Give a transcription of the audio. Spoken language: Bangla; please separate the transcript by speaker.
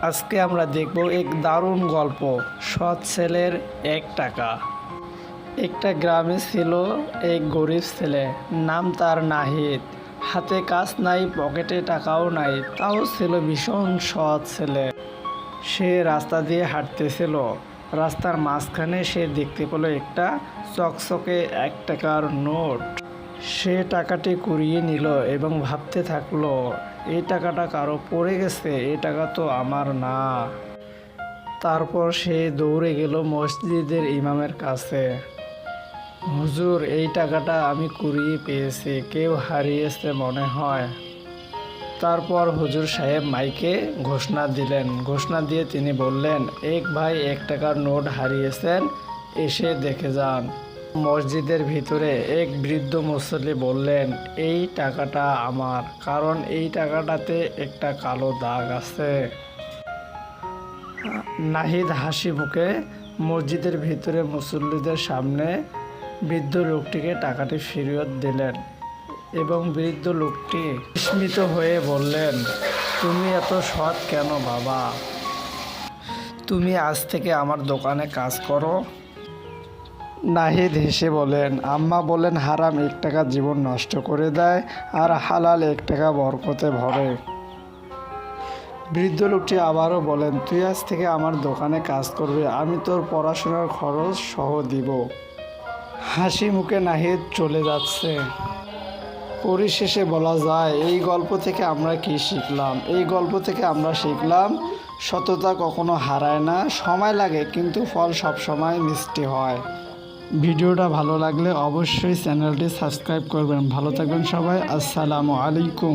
Speaker 1: আজকে আমরা দেখব এক দারুণ গল্প, সৎ ছেলের 1 টাকা। একটা গ্রামে ছিল এক গরিব ছেলে, নাম তার নাহিদ। হাতে কাজ নাই, পকেটে টাকাও নাই, তাও ছিল ভীষণ সৎ ছেলে। সে রাস্তা দিয়ে হাঁটতেছিল। রাস্তার মাঝখানে সে দেখতে পেল একটা চকচকে 1 টাকার নোট। সে টাকাটি কুড়িয়ে নিল এবং ভাবতে থাকলো, এই টাকাটা কারো পড়ে গেছে, এই টাকা তো আমার না। তারপর সে দৌড়ে গেল মসজিদের ইমামের কাছে। হুজুর, এই টাকাটা আমি কুড়িয়ে পেয়েছি, কেউ হারিয়েছে মনে হয়। তারপর হুজুর সাহেব মাইকে ঘোষণা দিলেন। ঘোষণা দিয়ে তিনি বললেন, এক ভাই 1 টাকার নোট হারিয়েছেন, এসে দেখে যান। মসজিদের ভিতরে এক বৃদ্ধ মুসল্লি বললেন, এই টাকাটা আমার, কারণ এই টাকাটাতে একটা কালো দাগ আছে। নাহিদ হাসি মুখে মসজিদের ভিতরে মুসল্লিদের সামনে বৃদ্ধ লোকটিকে টাকাটি ফেরত দিলেন এবং বৃদ্ধ লোকটি বিস্মিত হয়ে বললেন, তুমি এত সৎ কেন বাবা? তুমি আজ থেকে আমার দোকানে কাজ করো? নাহিদ হেসে বলেন, আম্মা বলেন হারাম 1 টাকা জীবন নষ্ট করে দেয় আর হালাল 1 টাকা বরকতে ভরে। বৃদ্ধ লোকটি আবারও বলেন, তুই আজ থেকে আমার দোকানে কাজ করবে, আমি তোর পড়াশোনার খরচ সহ দিব। হাসি মুখে নাহিদ চলে যাচ্ছে। পরিশেষে বলা যায়, এই গল্প থেকে আমরা কি শিখলাম? এই গল্প থেকে আমরা শিখলাম, সততা কখনো হারায় না, সময় লাগে কিন্তু ফল সবসময় মিষ্টি হয়। ভিডিওটা ভালো লাগলে অবশ্যই চ্যানেলটি সাবস্ক্রাইব করবেন। ভালো থাকবেন সবাই। আসসালামু আলাইকুম।